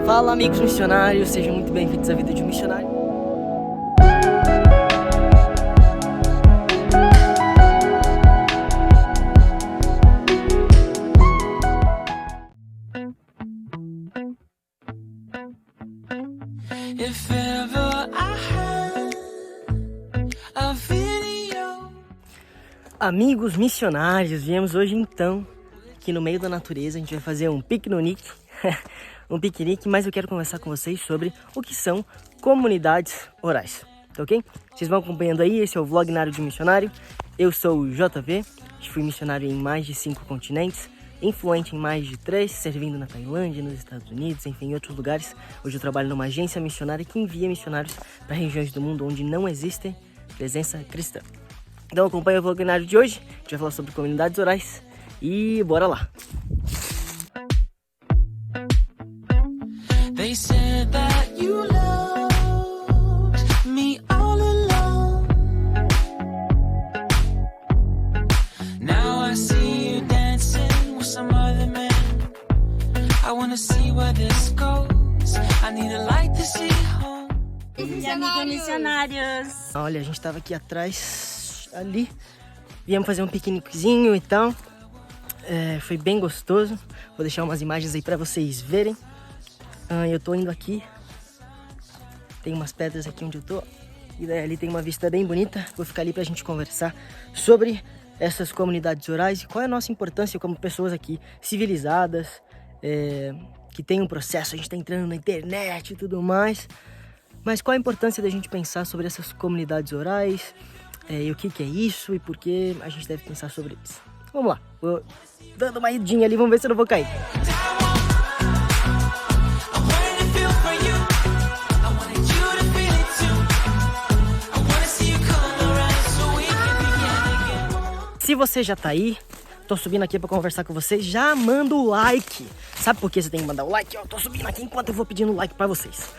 Fala, amigos missionários, sejam muito bem-vindos à vida de um missionário. Amigos missionários, viemos hoje então aqui no meio da natureza. A gente vai fazer um piquenique, mas eu quero conversar com vocês sobre o que são comunidades orais, tá ok? Vocês vão acompanhando aí, esse é o vlog na área de missionário. Eu sou o JV, fui missionário em mais de 5 continentes, influente em mais de 3, servindo na Tailândia, nos Estados Unidos, enfim, em outros lugares. Hoje eu trabalho numa agência missionária que envia missionários para regiões do mundo onde não existe presença cristã. Então acompanha o vlog de hoje, a gente vai falar sobre comunidades orais e bora lá! They said that you loved me all along. Now I see you dancing with some other man. I wanna see where this goes. I need a light to see home. E amigos missionários. Olha, a gente tava aqui atrás, ali. Viemos fazer um piqueniquezinho e tal. Foi bem gostoso. Vou deixar umas imagens aí pra vocês verem. Eu tô indo aqui. Tem umas pedras aqui onde eu tô. E daí ali tem uma vista bem bonita. Vou ficar ali pra gente conversar sobre essas comunidades orais e qual é a nossa importância como pessoas aqui civilizadas, que tem um processo, a gente tá entrando na internet e tudo mais. Mas qual a importância da gente pensar sobre essas comunidades orais, e o que é isso e por que a gente deve pensar sobre isso. Vamos lá, vou dando uma idinha ali, vamos ver se eu não vou cair. Se você já tá aí, tô subindo aqui pra conversar com vocês, já manda o like. Sabe por que você tem que mandar o like? Eu tô subindo aqui enquanto eu vou pedindo like pra vocês.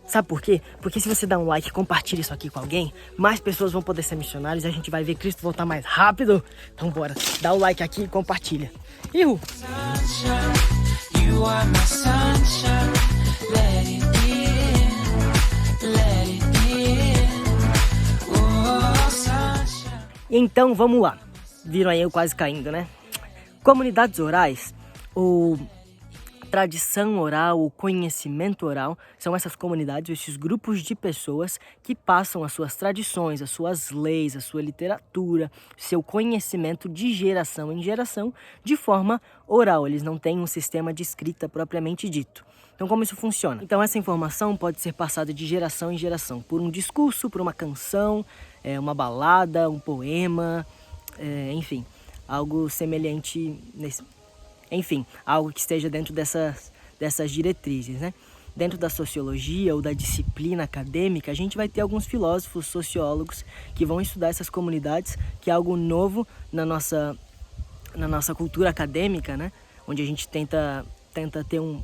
Sabe por quê? Porque se você dá um like e compartilha isso aqui com alguém, mais pessoas vão poder ser missionários e a gente vai ver Cristo voltar mais rápido. Então bora, dá o like aqui e compartilha. Ihu! Então vamos lá. Viram aí eu quase caindo, né? Comunidades orais, ou tradição oral, o conhecimento oral, são essas comunidades, esses grupos de pessoas que passam as suas tradições, as suas leis, a sua literatura, seu conhecimento de geração em geração, de forma oral. Eles não têm um sistema de escrita propriamente dito. Então, como isso funciona? Então, essa informação pode ser passada de geração em geração, por um discurso, por uma canção, uma balada, um poema, enfim, algo semelhante nesse... Enfim, algo que esteja dentro dessas diretrizes, né? Dentro da sociologia ou da disciplina acadêmica, a gente vai ter alguns filósofos, sociólogos que vão estudar essas comunidades, que é algo novo na nossa cultura acadêmica, né? Onde a gente tenta ter um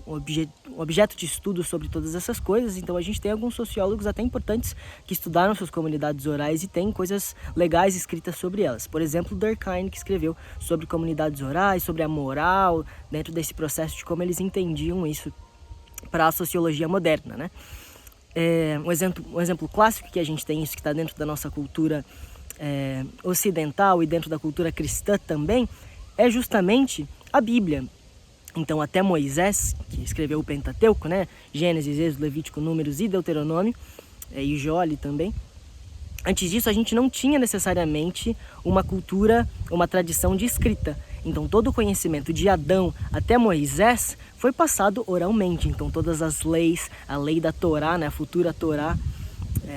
objeto de estudo sobre todas essas coisas. Então a gente tem alguns sociólogos até importantes que estudaram suas comunidades orais e tem coisas legais escritas sobre elas. Por exemplo, Durkheim, que escreveu sobre comunidades orais, sobre a moral, dentro desse processo de como eles entendiam isso para a sociologia moderna, né? Um exemplo clássico que a gente tem isso, que está dentro da nossa cultura ocidental e dentro da cultura cristã também, é justamente a Bíblia. Então até Moisés, que escreveu o Pentateuco, né? Gênesis, Êxodo, Levítico, Números e Deuteronômio, e Jó também. Antes disso a gente não tinha necessariamente uma cultura, uma tradição de escrita. Então todo o conhecimento de Adão até Moisés foi passado oralmente. Então todas as leis, a lei da Torá, né? A futura Torá,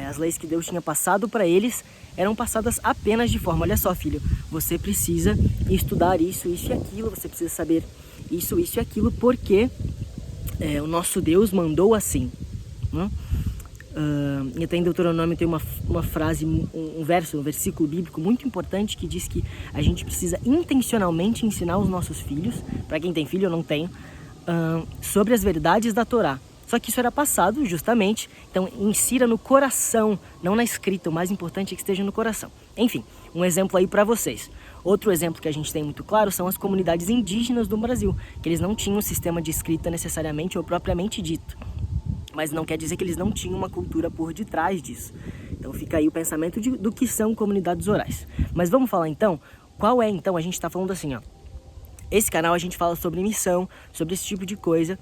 as leis que Deus tinha passado para eles, eram passadas apenas de forma, olha só filho, você precisa estudar isso e aquilo, você precisa saber isso e aquilo, porque o nosso Deus mandou assim, né? E até em Deuteronômio tem uma frase, um versículo bíblico muito importante que diz que a gente precisa intencionalmente ensinar os nossos filhos, para quem tem filho, eu não tenho, sobre as verdades da Torá. Só que isso era passado justamente, então insira no coração, não na escrita, o mais importante é que esteja no coração. Enfim, um exemplo aí para vocês. Outro exemplo que a gente tem muito claro são as comunidades indígenas do Brasil, que eles não tinham um sistema de escrita necessariamente ou propriamente dito. Mas não quer dizer que eles não tinham uma cultura por detrás disso. Então fica aí o pensamento do que são comunidades orais. Mas vamos falar então, qual é então, a gente está falando assim, ó. Esse canal a gente fala sobre missão, sobre esse tipo de coisa.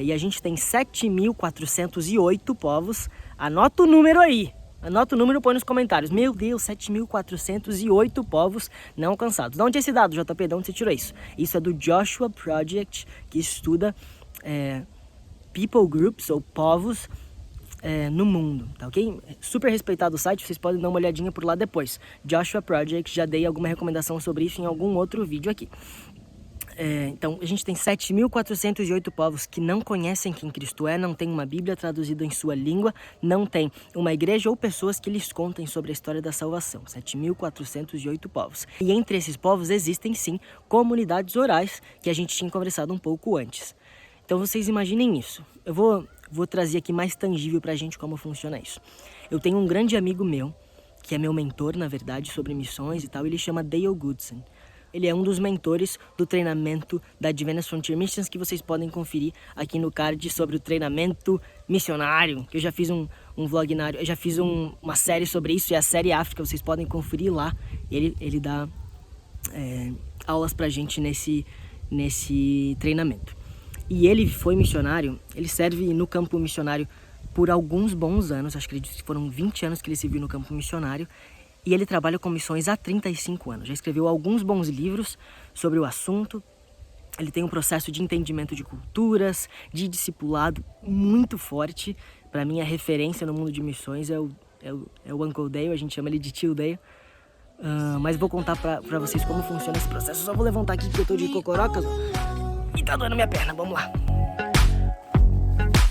E a gente tem 7.408 povos. Anota o número aí. Anota o número e põe nos comentários. Meu Deus, 7.408 povos não alcançados. De onde é esse dado, JP? De onde você tirou isso? Isso é do Joshua Project, que estuda people groups ou povos no mundo, tá ok? Super respeitado o site, vocês podem dar uma olhadinha por lá depois. Joshua Project, já dei alguma recomendação sobre isso em algum outro vídeo aqui. Então, a gente tem 7.408 povos que não conhecem quem Cristo é, não tem uma Bíblia traduzida em sua língua, não tem uma igreja ou pessoas que lhes contem sobre a história da salvação. 7.408 povos. E entre esses povos existem, sim, comunidades orais, que a gente tinha conversado um pouco antes. Então, vocês imaginem isso. Eu vou trazer aqui mais tangível pra gente como funciona isso. Eu tenho um grande amigo meu, que é meu mentor, na verdade, sobre missões e tal, ele chama Dale Goodson. Ele é um dos mentores do treinamento da Adventist Frontier Missions, que vocês podem conferir aqui no card sobre o treinamento missionário, que eu já fiz um vlog, eu já fiz uma série sobre isso, e a série África, vocês podem conferir lá. Ele dá aulas pra gente nesse treinamento. E ele foi missionário, ele serve no campo missionário por alguns bons anos, acho que foram 20 anos que ele serviu no campo missionário. E ele trabalha com missões há 35 anos. Já escreveu alguns bons livros sobre o assunto. Ele tem um processo de entendimento de culturas, de discipulado muito forte. Para mim, a referência no mundo de missões é o Uncle Dale, a gente chama ele de Tio Dale. Mas vou contar para vocês como funciona esse processo. Só vou levantar aqui que eu tô de cocorocas e tá doendo minha perna, vamos lá.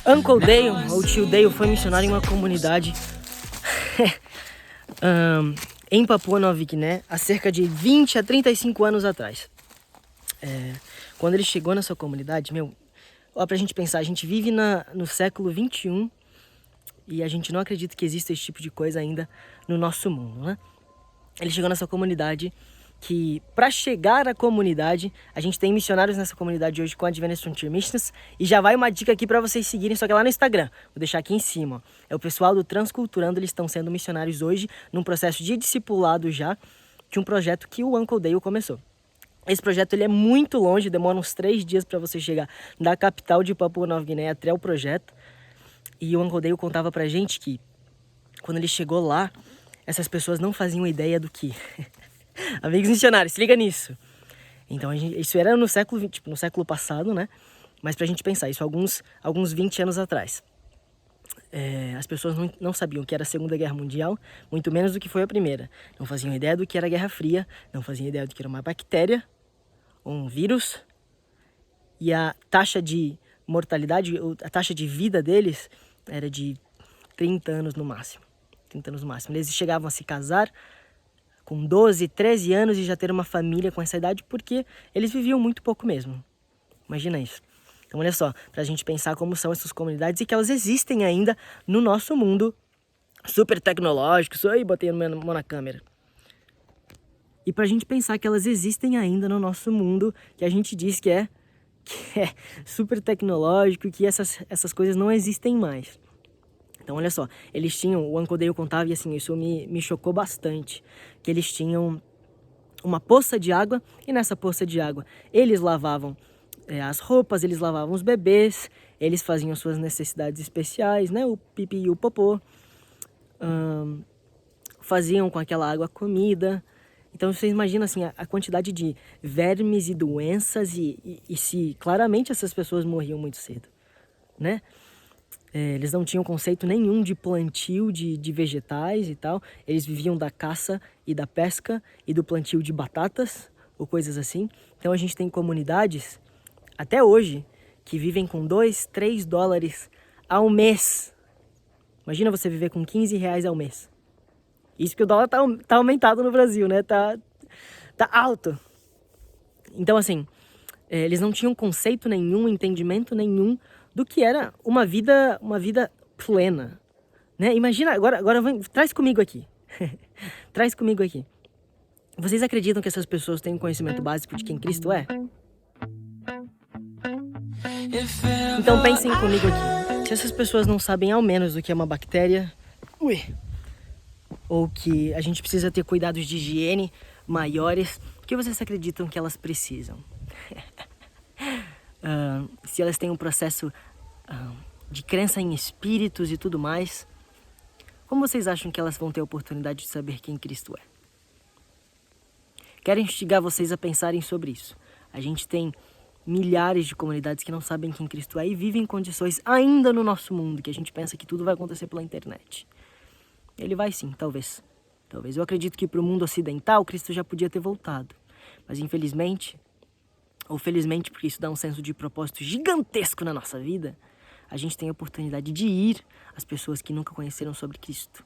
Uncle Dale, ou Tio Dale, foi missionário em uma comunidade... em Papua Nova Guiné, há cerca de 20 a 35 anos atrás. Quando ele chegou nessa comunidade, pra gente pensar, a gente vive no século 21 e a gente não acredita que exista esse tipo de coisa ainda no nosso mundo, né? Ele chegou nessa comunidade que, para chegar à comunidade, a gente tem missionários nessa comunidade hoje com a Adventist Frontier Missions, e já vai uma dica aqui para vocês seguirem, só que lá no Instagram, vou deixar aqui em cima, ó. É o pessoal do Transculturando, eles estão sendo missionários hoje, num processo de discipulado já, de um projeto que o Uncle Dale começou. Esse projeto ele é muito longe, demora uns 3 dias para você chegar da capital de Papua Nova Guiné até o projeto, e o Uncle Dale contava pra gente que, quando ele chegou lá, essas pessoas não faziam ideia do que... Amigos missionários, se liga nisso. Então, isso era no século passado, né? Mas pra gente pensar, isso alguns 20 anos atrás. As pessoas não sabiam o que era a Segunda Guerra Mundial, muito menos do que foi a Primeira. Não faziam ideia do que era a Guerra Fria, não faziam ideia do que era uma bactéria, ou um vírus. E a taxa de mortalidade, a taxa de vida deles era de 30 anos no máximo. 30 anos no máximo. Eles chegavam a se casar com 12, 13 anos e já ter uma família com essa idade, porque eles viviam muito pouco mesmo. Imagina isso. Então, olha só, pra gente pensar como são essas comunidades e que elas existem ainda no nosso mundo super tecnológico. Aí, botei a mão na câmera. E pra gente pensar que elas existem ainda no nosso mundo, que a gente diz que é super tecnológico e que essas coisas não existem mais. Então, olha só, eles tinham, o Uncle Dale contava, e assim, isso me chocou bastante, que eles tinham uma poça de água, e nessa poça de água eles lavavam as roupas, eles lavavam os bebês, eles faziam suas necessidades especiais, né, o pipi e o popô, faziam com aquela água comida. Então, vocês imaginam assim, a quantidade de vermes e doenças, e se claramente essas pessoas morriam muito cedo, né? Eles não tinham conceito nenhum de plantio de vegetais e tal. Eles viviam da caça e da pesca e do plantio de batatas ou coisas assim. Então a gente tem comunidades, até hoje, que vivem com 2, 3 dólares ao mês. Imagina você viver com 15 reais ao mês. Isso que o dólar tá aumentado no Brasil, né? Tá alto. Então assim, eles não tinham conceito nenhum, entendimento nenhum do que era uma vida plena, né? Imagina, agora traz comigo aqui. Traz comigo aqui. Vocês acreditam que essas pessoas têm um conhecimento básico de quem Cristo é? Então pensem comigo aqui. Se essas pessoas não sabem ao menos o que é uma bactéria, ou que a gente precisa ter cuidados de higiene maiores, o que vocês acreditam que elas precisam? Se elas têm um processo de crença em espíritos e tudo mais, como vocês acham que elas vão ter a oportunidade de saber quem Cristo é? Quero instigar vocês a pensarem sobre isso. A gente tem milhares de comunidades que não sabem quem Cristo é e vivem em condições ainda no nosso mundo, que a gente pensa que tudo vai acontecer pela internet. Ele vai sim, talvez. Talvez. Eu acredito que para o mundo ocidental, Cristo já podia ter voltado. Mas infelizmente, ou felizmente, porque isso dá um senso de propósito gigantesco na nossa vida, a gente tem a oportunidade de ir às pessoas que nunca conheceram sobre Cristo.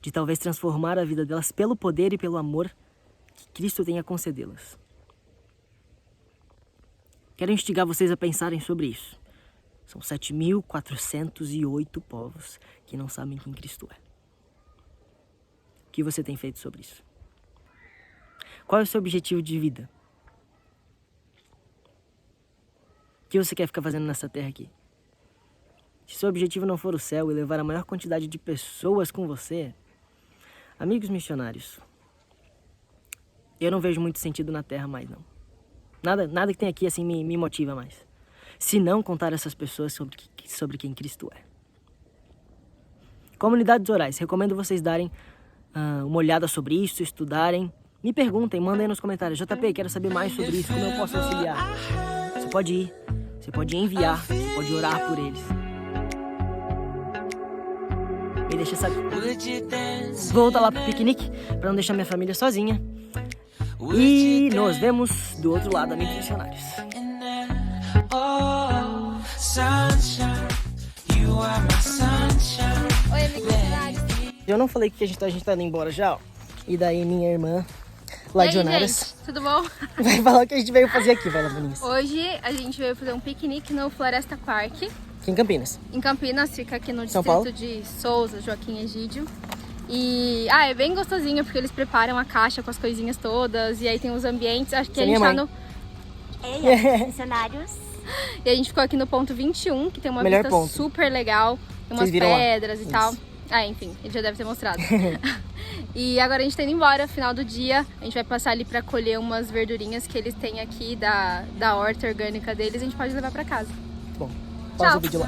De talvez transformar a vida delas pelo poder e pelo amor que Cristo tem a concedê-las. Quero instigar vocês a pensarem sobre isso. São 7.408 povos que não sabem quem Cristo é. O que você tem feito sobre isso? Qual é o seu objetivo de vida? O que você quer ficar fazendo nessa terra aqui? Se seu objetivo não for o céu e levar a maior quantidade de pessoas com você, amigos missionários, eu não vejo muito sentido na terra mais, não. Nada que tem aqui assim me motiva mais. Se não contar a essas pessoas sobre quem Cristo é. Comunidades orais, recomendo vocês darem uma olhada sobre isso, estudarem. Me perguntem, mandem nos comentários. JP, quero saber mais sobre isso, como eu posso auxiliar? Você pode ir, você pode enviar, você pode orar por eles. Me deixa saber. Vou voltar lá pro piquenique, pra não deixar minha família sozinha. E nos vemos do outro lado, amigos missionários. Oi, amigos missionários. Eu não falei que a gente tá indo embora já, ó. E daí minha irmã, lá de Onaras, gente, tudo bom? vai falar o que a gente veio fazer aqui, vai lá, Vinícius. Hoje a gente veio fazer um piquenique no Floresta Park, Aqui em Campinas. em Campinas, fica aqui no São distrito Paulo? de Souza, Joaquim Egídio. E é bem gostosinho porque eles preparam a caixa com as coisinhas todas e aí tem os ambientes. Acho que Você é a gente minha tá mãe. no Ei, amigos missionários. E a gente ficou aqui no ponto 21, que tem uma Melhor vista ponto. super legal, tem umas Vocês viram lá? pedras e Isso. tal. Enfim, ele já deve ter mostrado. E agora a gente tá indo embora, final do dia. A gente vai passar ali pra colher umas verdurinhas que eles têm aqui da horta orgânica deles. A gente pode levar pra casa. Bom, pausa Tchau. o vídeo lá.